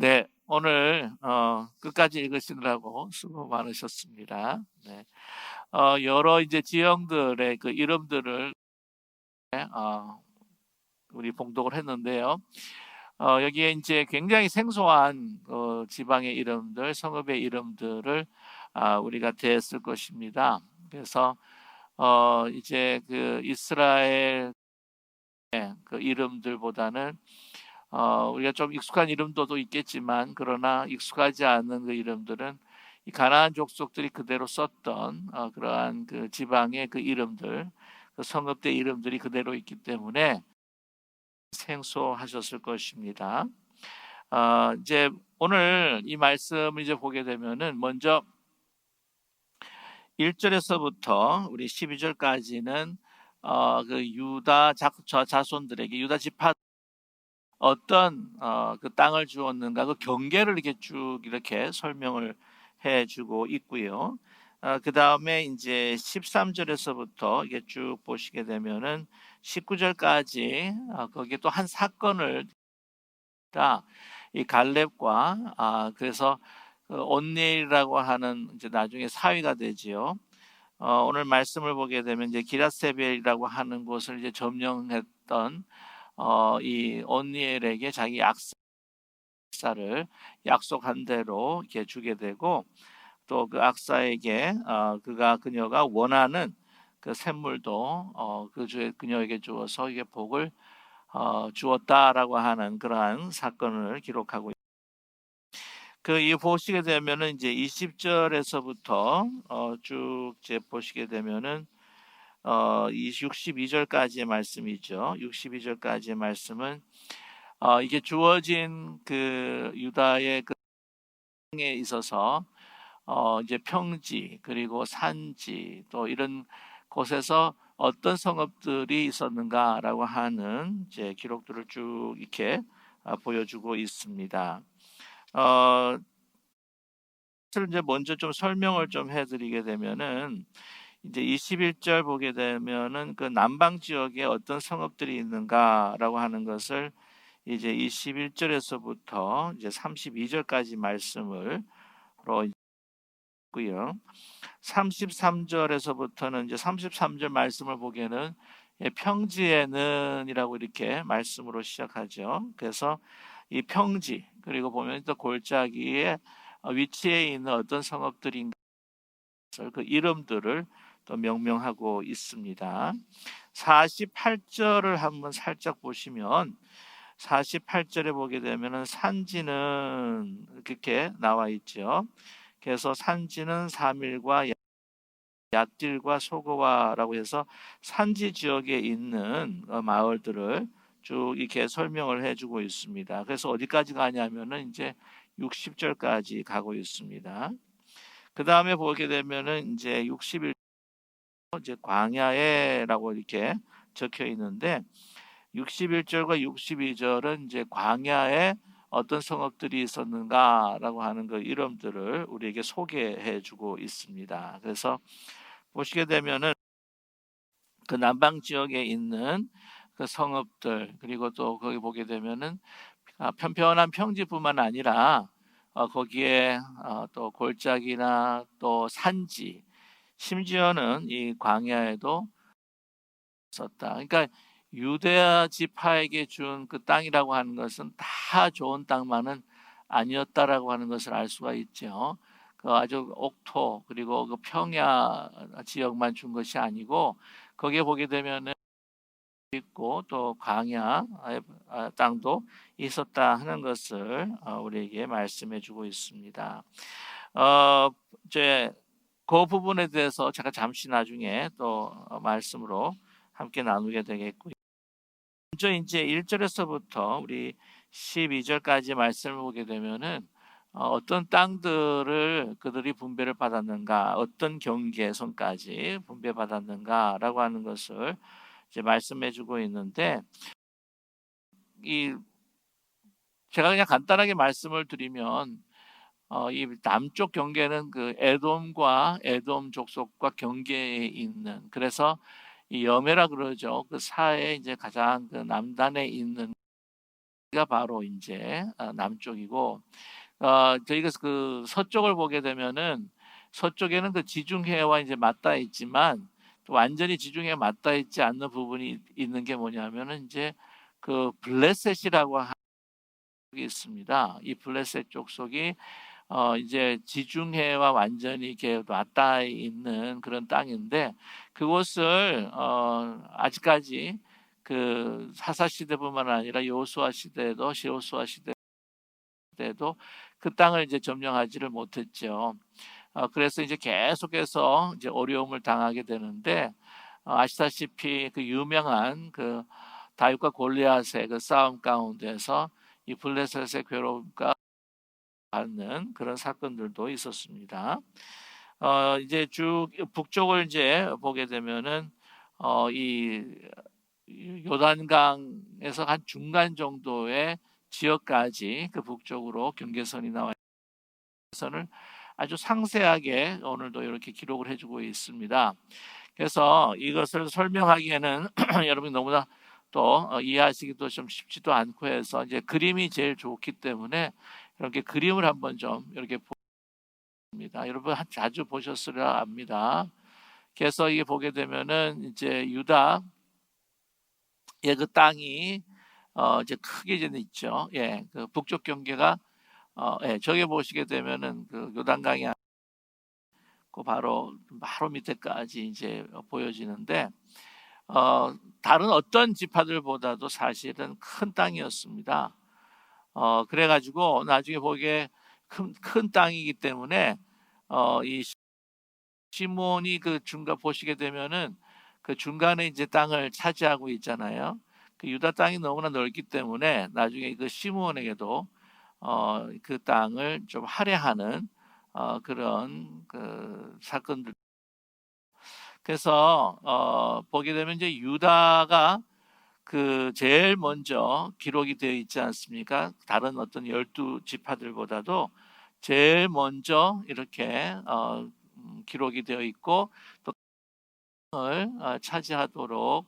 네. 오늘 끝까지 읽으시느라고 수고 많으셨습니다. 네. 여러 이제 지형들의 그 이름들을 어 우리 봉독을 했는데요. 여기에 이제 굉장히 생소한 지방의 이름들, 성읍의 이름들을 우리가 대했을 것입니다. 그래서 이제 그 이스라엘의 그 이름들보다는 우리가 좀 익숙한 이름도 있겠지만, 그러나 익숙하지 않은 그 이름들은 이 가나안 족속들이 그대로 썼던 그러한 그 지방의 그 이름들, 그 성읍대 이름들이 그대로 있기 때문에 생소하셨을 것입니다. 이제 오늘 이 말씀을 이제 보게 되면은 먼저 1 절에서부터 우리 12 절까지는 그 유다 자손들에게, 유다 지파 어떤 그 땅을 주었는가, 그 경계를 이렇게 쭉 이렇게 설명을 해 주고 있고요. 그다음에 인제 13 절에서부터 이게 쭉 보시게 되면은 19 절까지 거기에 또 한 사건을 다 이 갈렙과 그래서 그 온니엘이라고 하는 이제 나중에 사위가 되지요. 오늘 말씀을 보게 되면 이제 기럇세벨이라고 하는 곳을 이제 점령했던 이 온니엘에게 자기 악사를 약속한 대로 이렇게 주게 되고, 또 그 악사에게 그녀가 원하는 그 샘물도 그녀에게 주어서 이게 복을 주었다라고 하는 그러한 사건을 기록하고, 그 이 보시게 되면은 이제 20 절에서부터 쭉 이제 보시게 되면은 이 62 절까지의 말씀이죠. 62 절까지의 말씀은 이게 주어진 그 유다의 그 땅에 있어서 이제 평지 그리고 산지 또 이런 곳에서 어떤 성읍들이 있었는가라고 하는 이제 기록들을 쭉 이렇게 보여주고 있습니다. 어 사실 이제 먼저 좀 설명을 좀 해 드리게 되면은, 이제 21절 보게 되면은 그 남방 지역에 어떤 성읍들이 있는가라고 하는 것을 이제 21 절에서부터 이제 32 절까지 말씀을 로 있고요. 33 절에서부터는 이제 33절 말씀을 보기에는 평지에는이라고 이렇게 말씀으로 시작하죠. 그래서 이 평지, 그리고 보면 또 골짜기에 위치해 있는 어떤 성읍들인가, 그 이름들을 또 명명하고 있습니다. 48 절을 한번 살짝 보시면, 48 절에 보게 되면은 산지는 그렇게 나와 있죠. 그래서 산지는 사밀과 얏딜과 소그와라고 해서 산지 지역에 있는 마을들을 쭉 이렇게 설명을 해 주고 있습니다. 그래서 어디까지 가냐면은 이제 60 절까지 가고 있습니다. 그다음에 보게 되면은 인제 61 이제 광야에라고 이렇게 적혀 있는데, 61 절과 62 절은 이제 광야에 어떤 성읍들이 있었는가라고 하는 그 이름들을 우리에게 소개해 주고 있습니다. 그래서 보시게 되면은 그 남방 지역에 있는 그 성읍들, 그리고 또 거기 보게 되면은 편편한 평지뿐만 아니라 거기에 또 골짜기나 또 산지, 심지어는 이 광야에도 있었다. 그러니까 유대아 지파에게 준 그 땅이라고 하는 것은 다 좋은 땅만은 아니었다라고 하는 것을 알 수가 있죠. 그 아주 옥토 그리고 그 평야 지역만 준 것이 아니고, 거기에 보게 되면은 있고 또 광야 땅도 있었다 하는 것을 우리에게 말씀해 주고 있습니다. 어 이제 그 부분에 대해서 제가 잠시 나중에 또 말씀으로 함께 나누게 되겠고요. 먼저 인제 1 절에서부터 우리 12 절까지 말씀을 보게 되면은 어떤 땅들을 그들이 분배를 받았는가, 어떤 경계선까지 분배받았는가라고 하는 것을 이제 말씀해 주고 있는데, 이 제가 그냥 간단하게 말씀을 드리면 이 남쪽 경계는 그 에돔과 에돔 족속과 경계에 있는, 그래서 이 여메라 그러죠. 그 사해 이제 가장 그 남단에 있는 가 바로 이제 남쪽이고, 저희가 그 서쪽을 보게 되면은 서쪽에는 그 지중해와 이제 맞닿아 있지만 또 완전히 지중해에 맞닿아 있지 않는 부분이 있는 게 뭐냐면은 이제 그 블레셋이라고 하는 게 있습니다. 이 블레셋 족속이 이제 지중해와 완전히 이렇게 맞닿아 있는 그런 땅인데, 그곳을 아직까지 그 사사 시대뿐만 아니라 여호수아 시대도 그 땅을 이제 점령하지를 못했죠. 그래서 이제 계속해서 이제 어려움을 당하게 되는데, 아시다시피 그 유명한 그 다윗과 골리앗의 그 싸움 가운데서 이 블레셋의 괴로움과 받는 그런 사건들도 있었습니다. 이제 쭉 북쪽을 이제 보게 되면은 이 요단강에서 한 중간 정도의 지역까지 그 북쪽으로 경계선이 나와 있는 을 아주 상세하게 오늘도 이렇게 기록을 해주고 있습니다. 그래서 이것을 설명하기에는 여러분이 너무나 또 이해하시기도 좀 쉽지도 않고 해서 이제 그림이 제일 좋기 때문에 이렇게 그림을 한번 좀 이렇게 봅니다. 여러분 자주 보셨으려 압니다. 그래서 이게 보게 되면은 이제 유다의 그 땅이 이제 크게 이제 있죠. 예, 그 북쪽 경계가 예, 저기 보시게 되면은 그 요단강이 그 바로 밑에까지 이제 보여지는데, 다른 어떤 지파들보다도 사실은 큰 땅이었습니다. 그래가지고 나중에 보기에 큰 땅이기 때문에 이 시몬이 그 중간 보시게 되면은 그 중간에 이제 땅을 차지하고 있잖아요. 그 유다 땅이 너무나 넓기 때문에 나중에 그 시몬에게도 그 땅을 좀 할애하는 그런 그 사건들. 그래서 보게 되면 이제 유다가 그 제일 먼저 기록이 되어 있지 않습니까? 다른 어떤 12지파들보다도 제일 먼저 이렇게 기록이 되어 있고, 또 땅을 차지하도록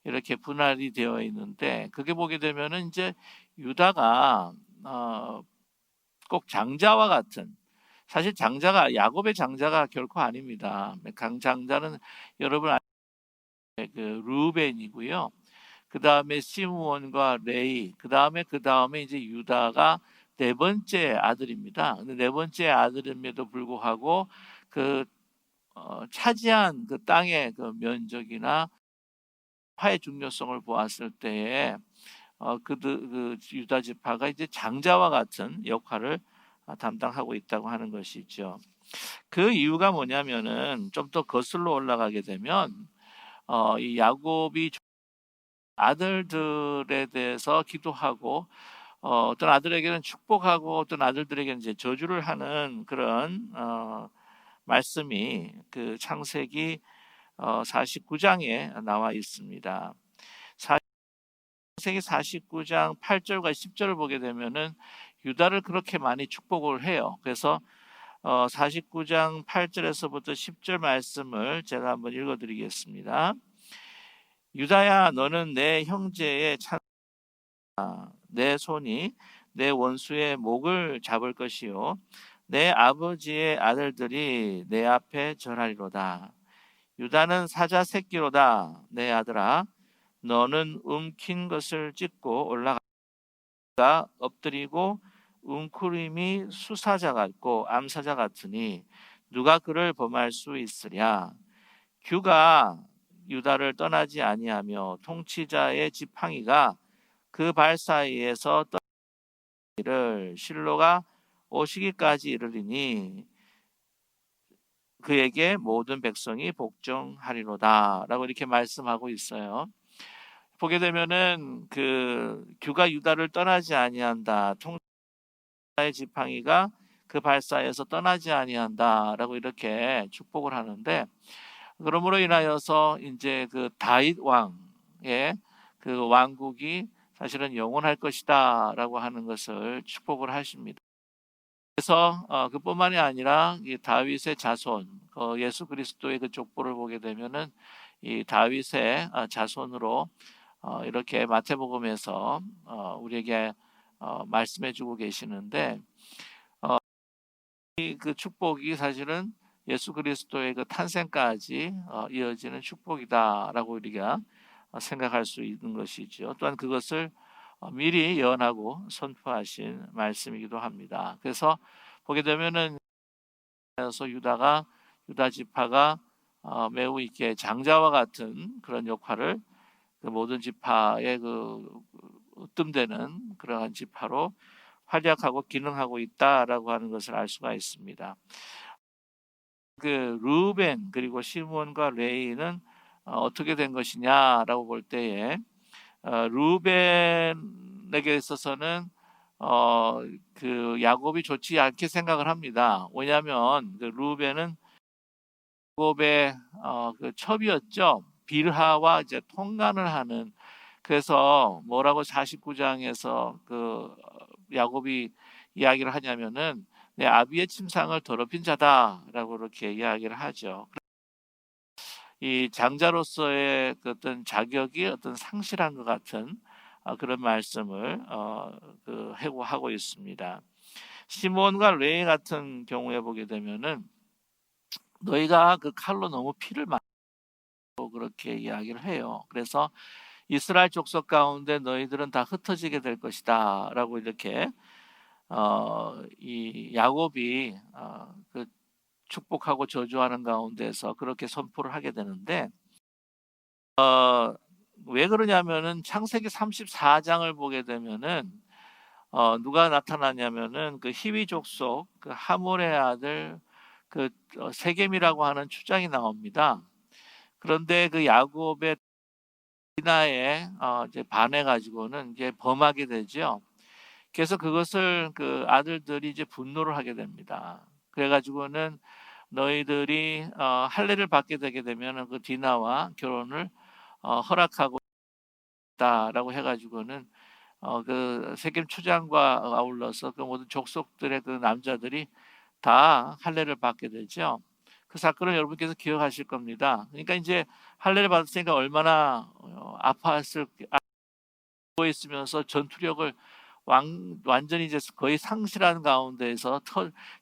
이렇게 분할이 되어 있는데, 그게 보게 되면은 이제 유다가 꼭 장자와 같은, 사실 장자가 야곱의 장자가 결코 아닙니다. 장자는 여러분 그 루벤이고요. 그 다음에 시므온과 레이, 그 다음에 이제 유다가 네 번째 아들입니다. 근데 네 번째 아들임에도 불구하고 그 차지한 그 땅의 그 면적이나 화의 중요성을 보았을 때에 그 유다 지파가 이제 장자와 같은 역할을 담당하고 있다고 하는 것이죠. 그 이유가 뭐냐면은 좀 더 거슬러 올라가게 되면 이 야곱이 아들들에 대해서 기도하고 어떤 아들에게는 축복하고 어떤 아들들에게는 이제 저주를 하는 그런 말씀이 그 창세기 49장에 나와 있습니다. 창세기 49장 8절과 10절을 보게 되면은 유다를 그렇게 많이 축복을 해요. 그래서 49장 8절에서부터 10절 말씀을 제가 한번 읽어드리겠습니다. 유다야, 너는 내 형제의 내 손이 내 원수의 목을 잡을 것이요 내 아버지의 아들들이 내 앞에 절하리로다. 유다는 사자 새끼로다. 내 아들아, 너는 움킨 것을 찢고 올라가 엎드리고 웅크림이 수사자 같고 암사자 같으니 누가 그를 범할 수 있으랴. 규가 유다를 떠나지 아니하며 통치자의 지팡이가 그 발 사이에서 떠나기를 실로가 오시기까지 이르리니 그에게 모든 백성이 복종하리로다 라고 이렇게 말씀하고 있어요. 보게 되면은 그 규가 유다를 떠나지 아니한다, 통치자의 지팡이가 그 발 사이에서 떠나지 아니한다라고 이렇게 축복을 하는데, 그러므로 인하여서 이제 그 다윗 왕의 그 왕국이 사실은 영원할 것이다라고 하는 것을 축복을 하십니다. 그래서 그뿐만이 아니라 이 다윗의 자손, 예수 그리스도의 그 족보를 보게 되면은 이 다윗의 자손으로 이렇게 마태복음에서 우리에게 말씀해 주고 계시는데 그 축복이 사실은 예수 그리스도의 그 탄생까지 이어지는 축복이다라고 우리가 생각할 수 있는 것이죠. 또한 그것을 미리 예언하고 선포하신 말씀이기도 합니다. 그래서 보게 되면은 유다 지파가 매우 이렇게 장자와 같은 그런 역할을 그 모든 지파의 그 으뜸되는 그러한 지파로 활약하고 기능하고 있다라고 하는 것을 알 수가 있습니다. 그 루벤 그리고 시몬과 레이는 어떻게 된 것이냐라고 볼 때에 루벤에게 있어서는 그 야곱이 좋지 않게 생각을 합니다. 왜냐하면 그 루벤은 야곱의 그 첩이었죠. 빌하와 이제 통간을 하는. 그래서 뭐라고 49장에서 그 야곱이 이야기를 하냐면은 내 아비의 침상을 더럽힌 자다라고 그렇게 이야기를 하죠. 이 장자로서의 그 어떤 자격이 어떤 상실한 것 같은 그런 말씀을 해고하고 있습니다. 시몬과 레위 같은 경우에 보게 되면은 너희가 그 칼로 너무 피를 말고 그렇게 이야기를 해요. 그래서 이스라엘 족속 가운데 너희들은 다 흩어지게 될 것이다라고 이렇게 이 야곱이 그 축복하고 저주하는 가운데서 그렇게 선포를 하게 되는데 왜 그러냐면은 창세기 34장을 보게 되면은 누가 나타나냐면은 그 히위 족속 그 하몰의 아들 그 세겜이라고 하는 추장이 나옵니다. 그런데 그 야곱의 디나에 이제 반해 가지고는 이제 범하게 되죠. 그래서 그것을 그 아들들이 이제 분노를 하게 됩니다. 그래 가지고는 너희들이 할례를 받게 되게 되면은 그 디나와 결혼을 허락하고 있다라고 해 가지고는 그 세겜 추장과 아울러서 그 모든 족속들의 그 남자들이 다 할례를 받게 되죠. 그 사건을 여러분께서 기억하실 겁니다. 그러니까 이제 할례를 받았으니까 얼마나 아파했을 있으면서 전투력을 완전히 이제 거의 상실한 가운데에서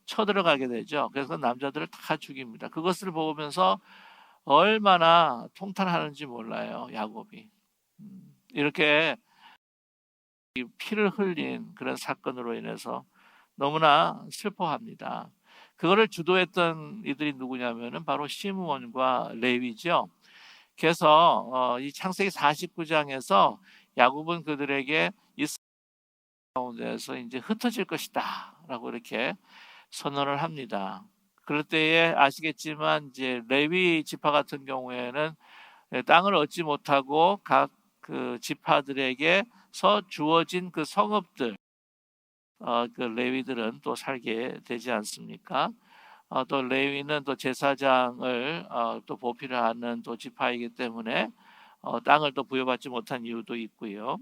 쳐들어가게 되죠. 그래서 남자들을 다 죽입니다. 그것을 보면서 얼마나 통탄하는지 몰라요, 야곱이. 이렇게 피를 흘린 그런 사건으로 인해서 너무나 슬퍼합니다. 그거를 주도했던 이들이 누구냐면은 바로 시므온과 레위죠. 그래서 이 창세기 49장에서 야곱은 그들에게 이 가운데서 이제 흩어질 것이다라고 이렇게 선언을 합니다. 그럴 때에 아시겠지만 이제 레위 지파 같은 경우에는 땅을 얻지 못하고 각 그 지파들에게서 주어진 그 성읍들 그 레위들은 또 살게 되지 않습니까? 또 레위는 또 제사장을 또 보필하는 또 지파이기 때문에 땅을 또 부여받지 못한 이유도 있고요.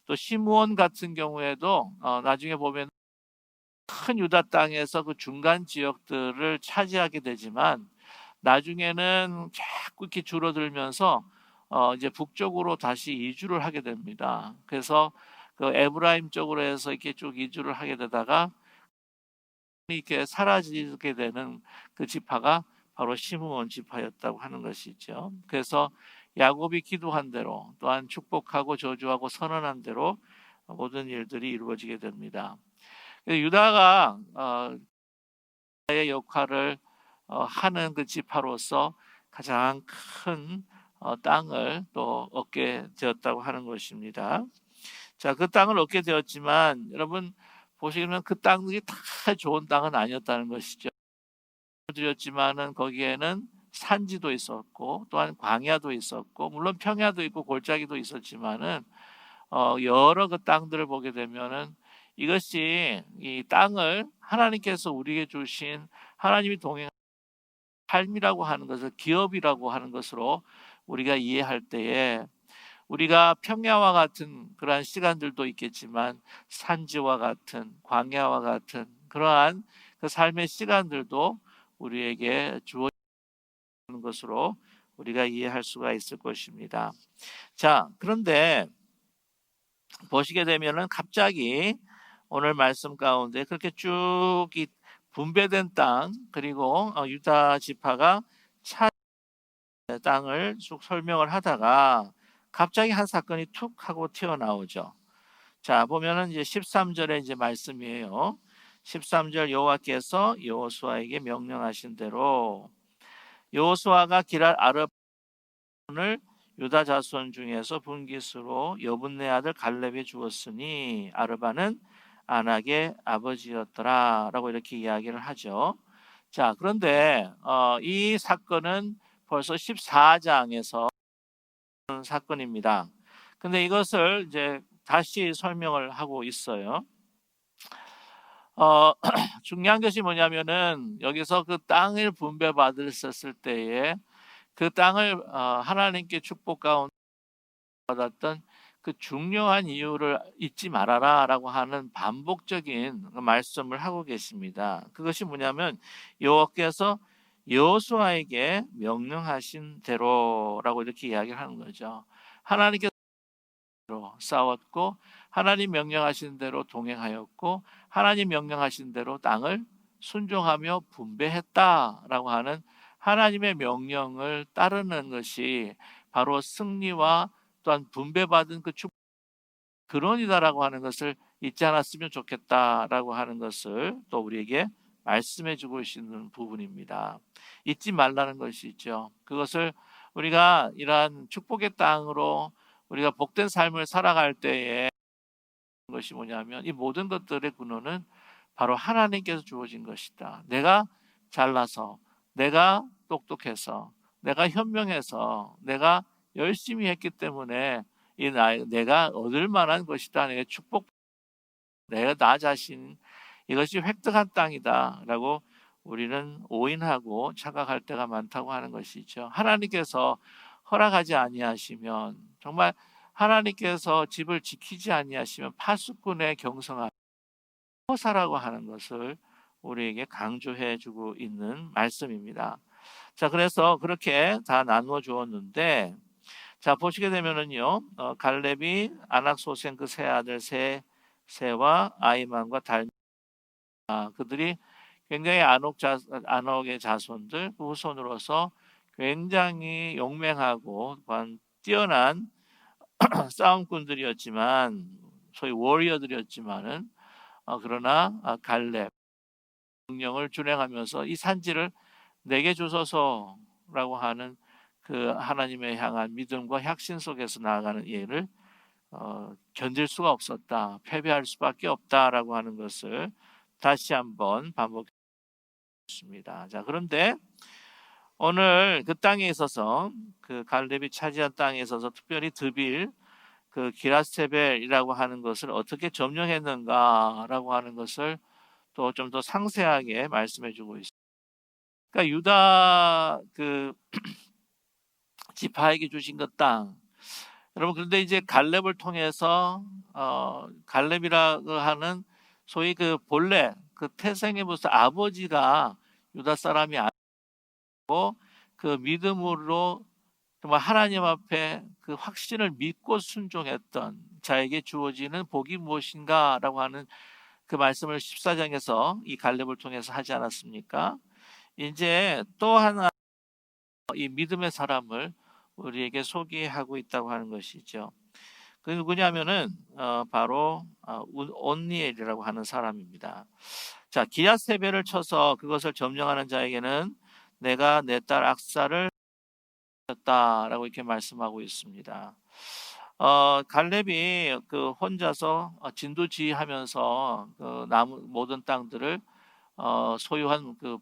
또 시므온 같은 경우에도 나중에 보면 큰 유다 땅에서 그 중간 지역들을 차지하게 되지만 나중에는 자꾸 이렇게 줄어들면서 이제 북쪽으로 다시 이주를 하게 됩니다. 그래서 그 에브라임 쪽으로 해서 이렇게 쭉 이주를 하게 되다가 이렇게 사라지게 되는 그 지파가 바로 시므온 지파였다고 하는 것이죠. 그래서 야곱이 기도한 대로 또한 축복하고 저주하고 선언한 대로 모든 일들이 이루어지게 됩니다. 유다가 의 역할을 하는 그 지파로서 가장 큰 땅을 또 얻게 되었다고 하는 것입니다. 자, 그 땅을 얻게 되었지만 여러분 보시면 그 땅이 다 좋은 땅은 아니었다는 것이죠. 드렸지만은 거기에는 산지도 있었고 또한 광야도 있었고 물론 평야도 있고 골짜기도 있었지만은 여러 그 땅들을 보게 되면은 이것이 이 땅을 하나님께서 우리에게 주신 하나님이 동행하는 삶이라고 하는 것을 기업이라고 하는 것으로 우리가 이해할 때에 우리가 평야와 같은 그러한 시간들도 있겠지만 산지와 같은 광야와 같은 그러한 그 삶의 시간들도 우리에게 주어지는 것으로 우리가 이해할 수가 있을 것입니다. 자, 그런데 보시게 되면은 갑자기 오늘 말씀 가운데 그렇게 쭉 이 분배된 땅, 그리고 유다 지파가 차 땅을 쭉 설명을 하다가 갑자기 한 사건이 툭 하고 튀어나오죠. 자, 보면은 이제 13절에 이제 말씀이에요. 13절, 여호와께서 여호수아에게 명령하신 대로 여호수아가 기랄 아르바를 유다 자손 중에서 분깃으로 여분네 아들 갈렙에 주었으니 아르바는 아낙의 아버지였더라라고 이렇게 이야기를 하죠. 자, 그런데 이 사건은 벌써 14장에서 사건입니다. 근데 이것을 이제 다시 설명을 하고 있어요. 중요한 것이 뭐냐면은 여기서 그 땅을 분배받았을 때에 그 땅을 하나님께 축복 가운데 받았던 그 중요한 이유를 잊지 말아라라고 하는 반복적인 말씀을 하고 계십니다. 그것이 뭐냐면 여호와께서 여호수아에게 명령하신 대로라고 이렇게 이야기를 하는 거죠. 하나님께서 싸웠고 하나님 명령하신 대로 동행하였고 하나님 명령하신 대로 땅을 순종하며 분배했다라고 하는 하나님의 명령을 따르는 것이 바로 승리와 또한 분배받은 그 축복 근원이다라고 하는 것을 잊지 않았으면 좋겠다라고 하는 것을 또 우리에게 말씀해 주고 계시는 부분입니다. 잊지 말라는 것이 있죠. 그것을 우리가 이러한 축복의 땅으로 우리가 복된 삶을 살아갈 때에 것이 뭐냐면 이 모든 것들의 근원은 바로 하나님께서 주어진 것이다. 내가 잘나서, 내가 똑똑해서, 내가 현명해서, 내가 열심히 했기 때문에 내가 얻을 만한 것이다. 내가 축복, 내가 나 자신 이것이 획득한 땅이다라고 우리는 오인하고 착각할 때가 많다고 하는 것이죠. 하나님께서 허락하지 아니하시면 정말 하나님께서 집을 지키지 아니하시면 파수꾼의 경성한 허사라고 하는 것을 우리에게 강조해 주고 있는 말씀입니다. 자, 그래서 그렇게 다 나누어 주었는데 자, 보시게 되면은요. 갈렙이 아낙 소생 그 세 아들 세와 아이만과 달 그들이 굉장히 안옥의 자손들 그 후손으로서 굉장히 용맹하고 뛰어난 싸움꾼들이었지만 소위 워리어들이었지만은 그러나 갈렙 명령을 준행하면서 이 산지를 내게 주소서라고 하는 그 하나님의 향한 믿음과 혁신 속에서 나아가는 예를 견딜 수가 없었다. 패배할 수밖에 없다라고 하는 것을 다시 한번 반복했습니다. 자, 그런데 오늘 그 땅에 있어서 그 갈렙이 차지한 땅에 있어서 특별히 드빌 그 기라세벨이라고 하는 것을 어떻게 점령했는가라고 하는 것을 또 좀 더 상세하게 말씀해주고 있습니다. 그러니까 유다 그 지파에게 주신 그 땅. 여러분 그런데 이제 갈렙을 통해서 갈렙이라고 하는 소위 그 본래 그 태생의 모습 아버지가 유다 사람이 아니고 그 믿음으로 정말 하나님 앞에 그 확신을 믿고 순종했던 자에게 주어지는 복이 무엇인가라고 하는 그 말씀을 14장에서 이 갈렙을 통해서 하지 않았습니까? 이제 또 하나 이 믿음의 사람을 우리에게 소개하고 있다고 하는 것이죠. 그 누구냐면은 바로 온니엘이라고 하는 사람입니다. 자, 기욤세벨을 쳐서 그것을 점령하는 자에게는 내가 내 딸 악사를 줬다라고 이렇게 말씀하고 있습니다. 갈렙이 그 혼자서 진두지휘하면서 그 모든 땅들을 소유한 그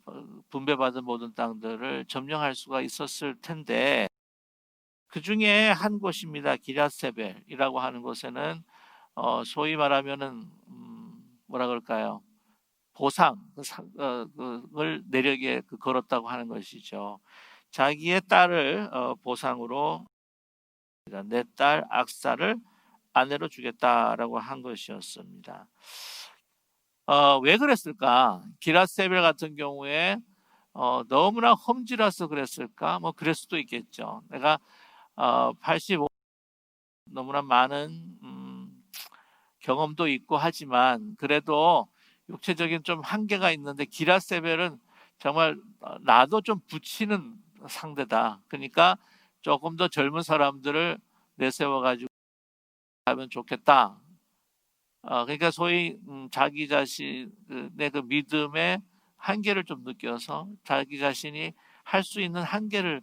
분배받은 모든 땅들을 점령할 수가 있었을 텐데 그 중에 한 곳입니다. 기럇세벨이라고 하는 곳에는 소위 말하면은 뭐라 그럴까요? 보상 을 내려게 걸었다고 하는 것이죠. 자기의 딸을 보상으로 내 딸 악사를 아내로 주겠다라고 한 것이었습니다. 왜 그랬을까? 기라세벨 같은 경우에 너무나 험지라서 그랬을까? 뭐 그럴 수도 있겠죠. 내가 85 너무나 많은 경험도 있고 하지만 그래도 육체적인 좀 한계가 있는데 기라세벨은 정말 나도 좀 붙이는 상대다. 그러니까 조금 더 젊은 사람들을 내세워 가지고 하면 좋겠다. 그러니까 소위 자기 자신의 그 믿음의 한계를 좀 느껴서 자기 자신이 할 수 있는 한계를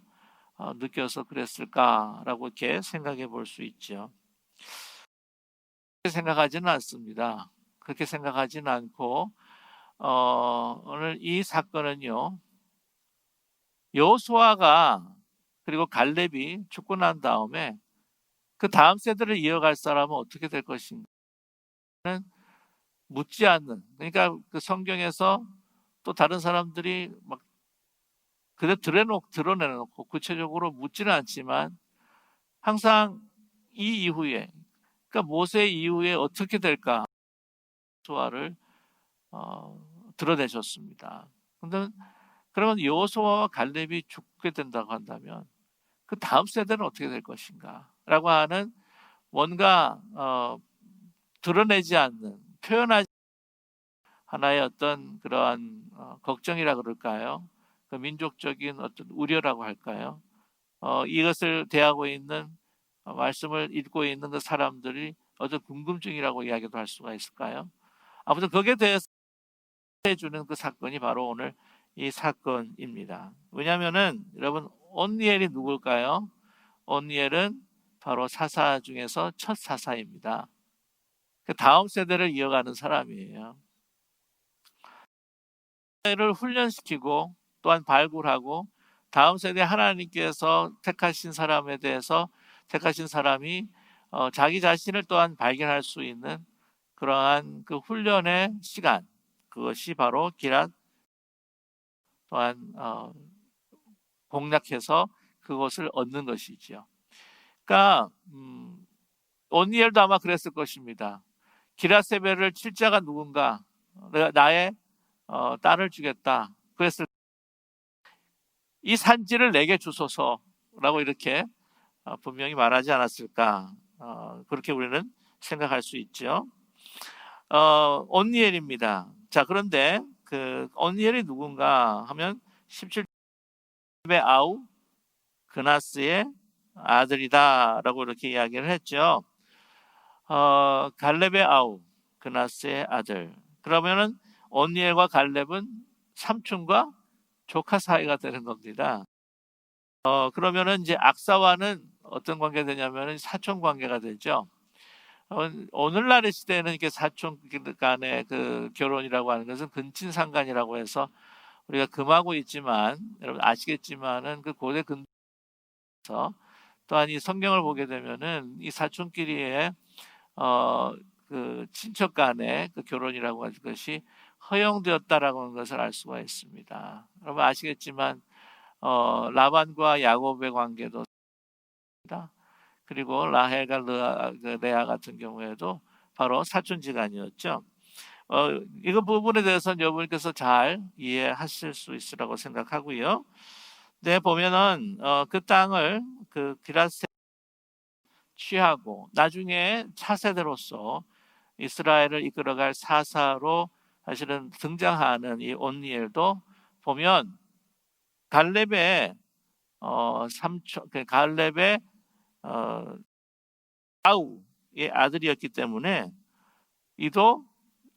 느껴서 그랬을까라고 이렇게 생각해 볼 수 있죠. 그렇게 생각하지는 않습니다. 그렇게 생각하지는 않고 오늘 이 사건은요. 여호수아가 그리고 갈렙이 죽고 난 다음에 그 다음 세대를 이어갈 사람은 어떻게 될 것인가는 묻지 않는, 그러니까 그 성경에서 또 다른 사람들이 막 그대 드러내놓고 구체적으로 묻지는 않지만 항상 이 이후에, 그러니까 모세 이후에 어떻게 될까 여호수아를 드러내셨습니다. 근데 그러면 여호수아와 갈렙이 죽게 된다고 한다면 그 다음 세대는 어떻게 될 것인가라고 하는 뭔가 드러내지 않는, 표현하지 하나의 어떤 그러한 걱정이라 그럴까요? 그 민족적인 어떤 우려라고 할까요? 이것을 대하고 있는 말씀을 읽고 있는 그 사람들이 어떤 궁금증이라고 이야기도 할 수가 있을까요? 아무튼 거기에 대해서 해주는 그 사건이 바로 오늘 이 사건입니다. 왜냐하면은 여러분 온니엘이 누굴까요? 온니엘은 바로 사사 중에서 첫 사사입니다. 그 다음 세대를 이어가는 사람이에요. 를 훈련시키고 또한 발굴하고 다음 세대 하나님께서 택하신 사람에 대해서 택하신 사람이 자기 자신을 또한 발견할 수 있는 그러한 그 훈련의 시간, 그것이 바로 기랏 또한 공략해서 그것을 얻는 것이지요. 그러니까 온니엘도 아마 그랬을 것입니다. 기라세벨을 칠 자가 누군가, 내가 나의 딸을 주겠다. 그랬을 이 산지를 내게 주소서라고 이렇게 분명히 말하지 않았을까. 그렇게 우리는 생각할 수 있죠. 온니엘입니다. 자, 그런데 그 온니엘이 누군가 하면 17배 아우 그나스의 아들이다라고 이렇게 이야기를 했죠. 갈렙의 아우 그나스의 아들. 그러면은 온니엘과 갈렙은 삼촌과 조카 사이가 되는 겁니다. 그러면은 이제 악사와는 어떤 관계가 되냐면은 사촌 관계가 되죠. 오늘날의 시대에는 이게 사촌 간의 그 결혼이라고 하는 것은 근친상간이라고 해서 우리가 금하고 있지만 여러분 아시겠지만은 그 고대 근서 또한 이 성경을 보게 되면은 이 사촌끼리의 그 친척 간의 그 결혼이라고 하는 것이 허용되었다라고 하는 것을 알 수가 있습니다. 여러분 아시겠지만 라반과 야곱의 관계도 있습니다. 그리고 라헬과 레아 같은 경우에도 바로 사촌지간이었죠. 이거 부분에 대해서는 여러분께서 잘 이해하실 수 있으라고 생각하고요. 네, 보면은 그 땅을 그 기라세 취하고 나중에 차세대로서 이스라엘을 이끌어갈 사사로 사실은 등장하는 이 온니엘도 보면 갈렙의 삼촌, 갈렙의 아우의 아들이었기 때문에 이도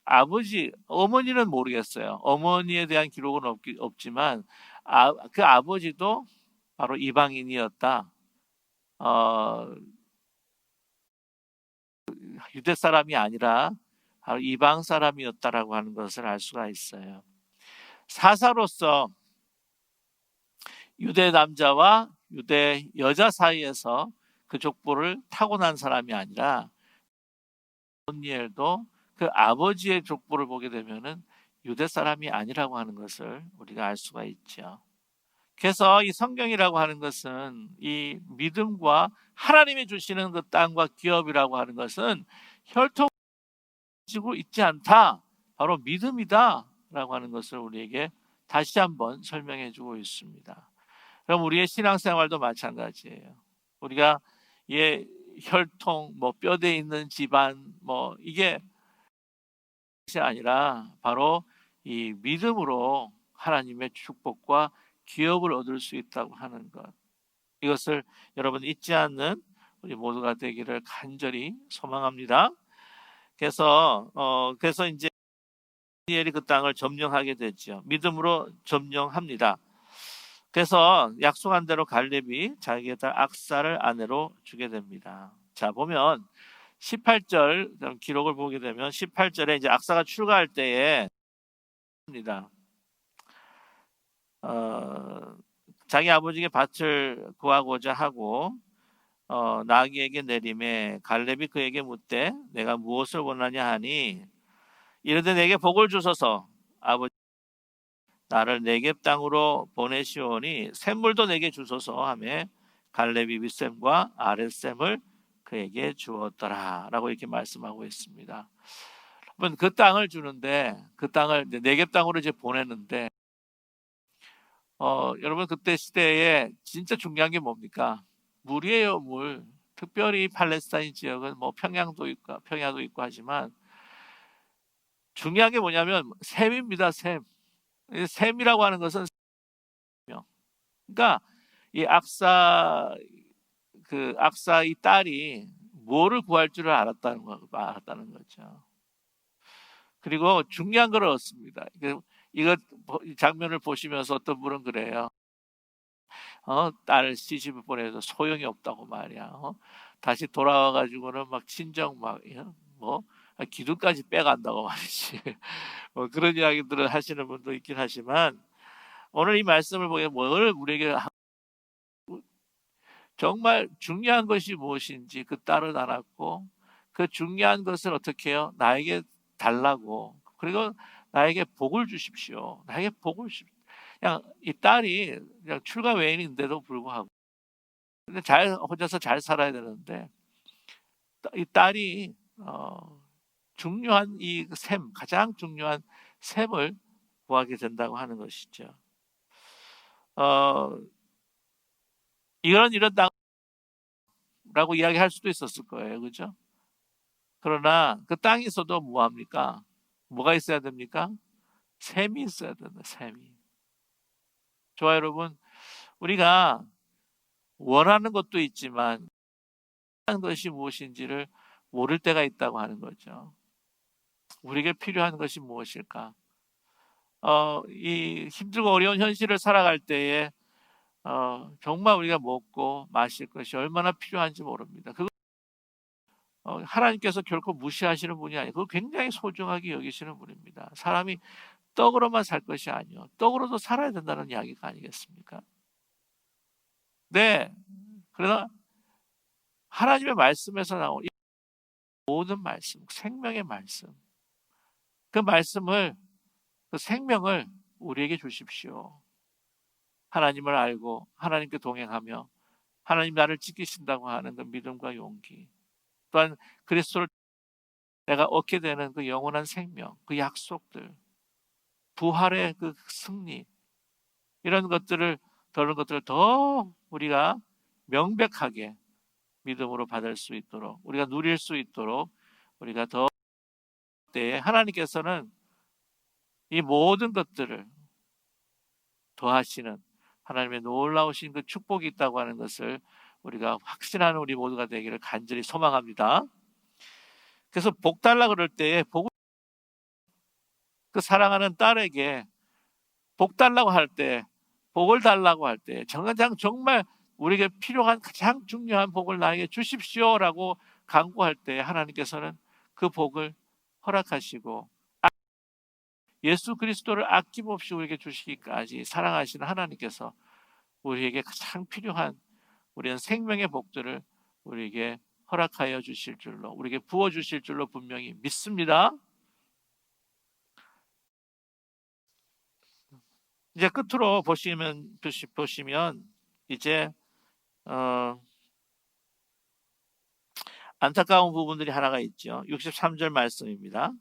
아버지, 어머니는 모르겠어요. 어머니에 대한 기록은 없지만 그 아버지도 바로 이방인이었다. 유대 사람이 아니라 바로 이방 사람이었다라고 하는 것을 알 수가 있어요. 사사로서 유대 남자와 유대 여자 사이에서 그 족보를 타고난 사람이 아니라 온니엘도 그 아버지의 족보를 보게 되면은 유대 사람이 아니라고 하는 것을 우리가 알 수가 있죠. 그래서 이 성경이라고 하는 것은 이 믿음과 하나님이 주시는 그 땅과 기업이라고 하는 것은 혈통지고 있지 않다. 바로 믿음이다라고 하는 것을 우리에게 다시 한번 설명해 주고 있습니다. 그럼 우리의 신앙생활도 마찬가지예요. 우리가 혈통, 뼈대 있는 집안, 이게 아니라 바로 이 믿음으로 하나님의 축복과 기업을 얻을 수 있다고 하는 것. 이것을 여러분 잊지 않는 우리 모두가 되기를 간절히 소망합니다. 그래서 이제 다니엘이 그 땅을 점령하게 됐죠. 믿음으로 점령합니다. 그래서 약속한 대로 갈렙이 자기의 딸 악사를 아내로 주게 됩니다. 자, 보면 18절 기록을 보게 되면 18절에 이제 악사가 출가할 때에 입니다. 자기 아버지에게 밭을 구하고자 하고 나귀에게 내림에 갈렙이 그에게 묻되 내가 무엇을 원하냐 하니 이르되 내게 복을 주소서 아버지 나를 네겝 땅으로 보내시오니 샘물도 내게 주소서 하며 갈렙이 윗샘과 아랫샘을 그에게 주었더라 라고 이렇게 말씀하고 있습니다. 여러분 그 땅을 주는데 그 땅을 네겝 땅으로 이제 보내는데 여러분 그때 시대에 진짜 중요한 게 뭡니까? 물이에요, 물. 특별히 팔레스타인 지역은 평양도 있고 하지만 중요한 게 뭐냐면 샘입니다, 샘. 샘이라고 하는 것은 그러니까 이 악사 이 딸이 뭐를 구할 줄을 알았다는 거죠. 그리고 중요한 걸 얻습니다. 이거 장면을 보시면서 어떤 분은 그래요. 딸 시집을 보내서 소용이 없다고 말이야. 다시 돌아와 가지고는 막 친정 기둥까지 빼간다고 말이지. 그런 이야기들을 하시는 분도 있긴 하지만 오늘 이 말씀을 보면 뭘 우리에게 정말 중요한 것이 무엇인지 그 딸을 알았고 그 중요한 것을 어떻게 해요? 나에게 달라고. 그리고 나에게 복을 주십시오. 나에게 복을 주십시오. 그냥 이 딸이 그냥 출가 외인인데도 불구하고 근데 혼자서 잘 살아야 되는데 이 딸이 중요한 가장 중요한 샘을 구하게 된다고 하는 것이죠. 이런 땅이라고 이야기할 수도 있었을 거예요, 그죠? 그러나 그 땅이 있어도 뭐합니까? 뭐가 있어야 됩니까? 샘이 있어야 된다, 샘이. 좋아요, 여러분. 우리가 원하는 것도 있지만 필요한 것이 무엇인지를 모를 때가 있다고 하는 거죠. 우리에게 필요한 것이 무엇일까? 이 힘들고 어려운 현실을 살아갈 때에 정말 우리가 먹고 마실 것이 얼마나 필요한지 모릅니다. 하나님께서 결코 무시하시는 분이 아니고 굉장히 소중하게 여기시는 분입니다. 사람이 떡으로만 살 것이 아니요 떡으로도 살아야 된다는 이야기가 아니겠습니까? 네. 그러나 하나님의 말씀에서 나온 이 모든 말씀, 생명의 말씀, 그 말씀을 그 생명을 우리에게 주십시오. 하나님을 알고 하나님께 동행하며 하나님 나를 지키신다고 하는 그 믿음과 용기, 또한 그리스도를 내가 얻게 되는 그 영원한 생명, 그 약속들, 부활의 그 승리, 이런 것들을 더 우리가 명백하게 믿음으로 받을 수 있도록, 우리가 누릴 수 있도록 우리가 더 때에 하나님께서는 이 모든 것들을 더하시는 하나님의 놀라우신 그 축복이 있다고 하는 것을 우리가 확신하는 우리 모두가 되기를 간절히 소망합니다. 그래서 복 달라 그럴 때에 그 사랑하는 딸에게 복 달라고 할 때, 복을 달라고 할 때, 정말 우리에게 필요한 가장 중요한 복을 나에게 주십시오라고 간구할 때 하나님께서는 그 복을 허락하시고 예수 그리스도를 아낌없이 우리에게 주시기까지 사랑하시는 하나님께서 우리에게 가장 필요한 우리는 생명의 복들을 우리에게 허락하여 주실 줄로, 우리에게 부어 주실 줄로 분명히 믿습니다. 이제 끝으로 보시면 이제 안타까운 부분들이 하나가 있죠. 63절 말씀입니다.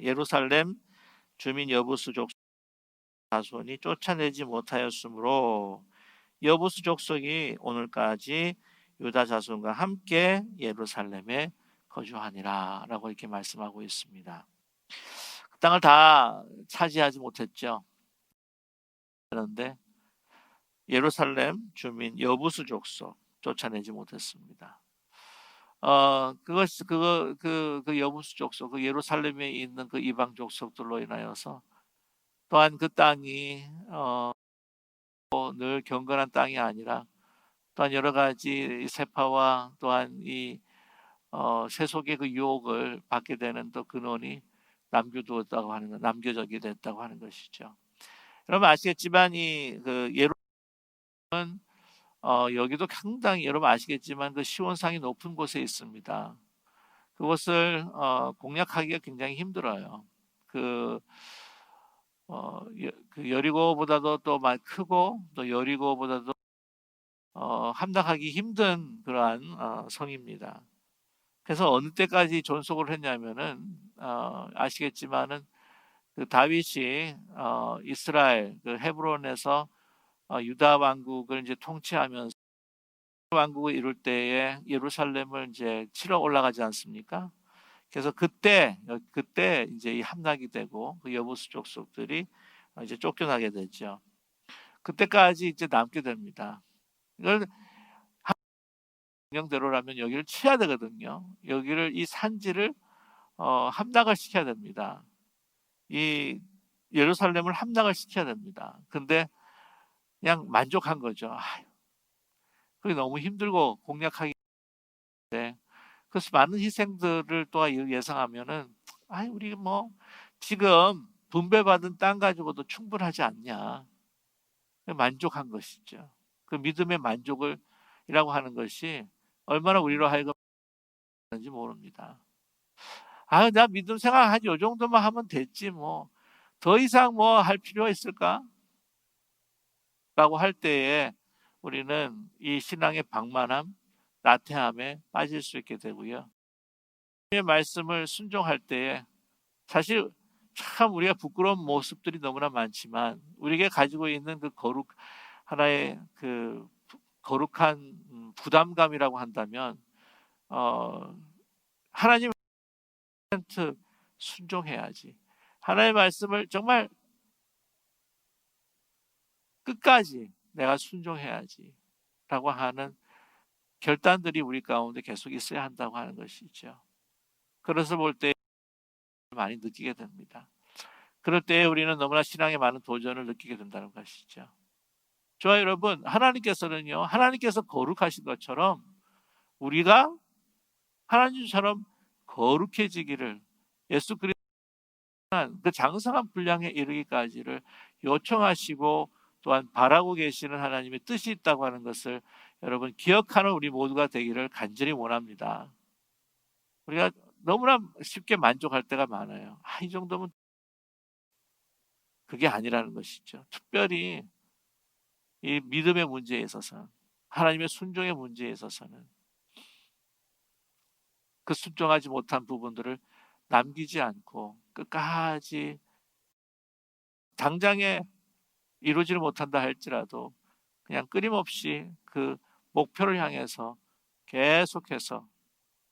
예루살렘 주민 여부수족 자손이 쫓아내지 못하였으므로 여부수 족속이 오늘까지 유다 자손과 함께 예루살렘에 거주하니라 라고 이렇게 말씀하고 있습니다. 그 땅을 다 차지하지 못했죠. 그런데 예루살렘 주민 여부수 족속 쫓아내지 못했습니다. 그 여부수 족속, 그 예루살렘에 있는 그 이방 족속들로 인하여서 또한 그 땅이 늘 경건한 땅이 아니라 또한 여러 가지 세파와 또한 이 세속의 그 유혹을 받게 되는 또 근원이 남겨두었다고 하는 것, 남겨져게 됐다고 하는 것이죠. 여러분 아시겠지만 이그 예루살렘은 여기도 상당히 여러분 아시겠지만 그 시온산이 높은 곳에 있습니다. 그것을 공략하기가 굉장히 힘들어요. 그 여리고보다도 또 많이 크고 또 여리고보다도 함락하기 힘든 그러한 성입니다. 그래서 어느 때까지 존속을 했냐면은 아시겠지만은 그 다윗이 이스라엘 그 헤브론에서 유다 왕국을 이제 통치하면서 왕국을 이룰 때에 예루살렘을 이제 치러 올라가지 않습니까? 그래서 그때 이제 이 함락이 되고 그 여부수 족속들이 이제 쫓겨나게 되죠. 그때까지 이제 남게 됩니다. 이걸 명대로라면 여기를 치야 되거든요. 여기를 이 산지를 함락을 시켜야 됩니다. 이 예루살렘을 함락을 시켜야 됩니다. 근데 그냥 만족한 거죠. 그게 너무 힘들고 공략하기 때문에 그래서 많은 희생들을 또 예상하면은 우리 뭐 지금 분배받은 땅 가지고도 충분하지 않냐. 만족한 것이죠. 그 믿음의 만족을 이라고 하는 것이 얼마나 우리로 하여금 하는지 모릅니다. 나 믿음 생활 한 요 정도만 하면 됐지 뭐. 더 이상 뭐 할 필요가 있을까? 라고 할 때에 우리는 이 신앙의 방만함, 나태함에 빠질 수 있게 되고요. 하나님의 말씀을 순종할 때에 사실 참 우리가 부끄러운 모습들이 너무나 많지만 우리에게 가지고 있는 그 하나의 그 거룩한 부담감이라고 한다면 하나님 순종해야지. 하나님의 말씀을 정말 끝까지 내가 순종해야지 라고 하는 결단들이 우리 가운데 계속 있어야 한다고 하는 것이죠. 그래서 볼 때 많이 느끼게 됩니다. 그럴 때 우리는 너무나 신앙에 많은 도전을 느끼게 된다는 것이죠. 저와 여러분, 하나님께서 거룩하신 것처럼 우리가 하나님처럼 거룩해지기를 예수 그리스도의 그 장성한 분량에 이르기까지를 요청하시고 또한 바라고 계시는 하나님의 뜻이 있다고 하는 것을 여러분 기억하는 우리 모두가 되기를 간절히 원합니다. 우리가 너무나 쉽게 만족할 때가 많아요. 이 정도면 그게 아니라는 것이죠. 특별히 이 믿음의 문제에 있어서 하나님의 순종의 문제에 있어서는 그 순종하지 못한 부분들을 남기지 않고 끝까지 당장에 이루지를 못한다 할지라도 그냥 끊임없이 그 목표를 향해서 계속해서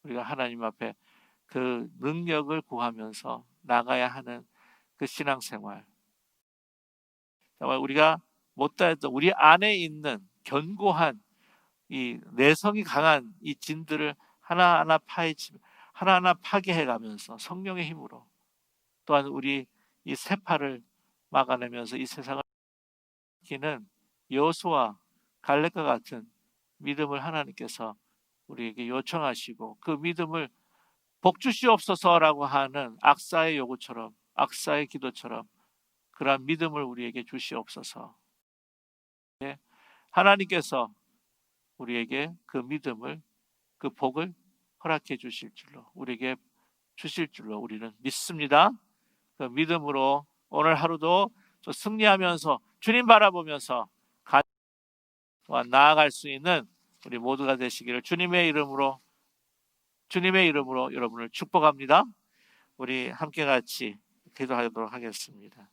우리가 하나님 앞에 그 능력을 구하면서 나가야 하는 그 신앙생활. 정말 우리가 못다 했던 우리 안에 있는 견고한 이 내성이 강한 이 진들을 하나하나 하나하나 파괴해가면서 성령의 힘으로 또한 우리 이 세파를 막아내면서 이 세상을 지키는 여호수아 갈렙과 같은 믿음을 하나님께서 우리에게 요청하시고 그 믿음을 복주시옵소서라고 하는 악사의 요구처럼 악사의 기도처럼 그러한 믿음을 우리에게 주시옵소서. 하나님께서 우리에게 그 믿음을 그 복을 허락해 주실 줄로 우리에게 주실 줄로 우리는 믿습니다. 그 믿음으로 오늘 하루도 승리하면서 주님 바라보면서 나아갈 수 있는 우리 모두가 되시기를 주님의 이름으로 여러분을 축복합니다. 우리 함께 같이 기도하도록 하겠습니다.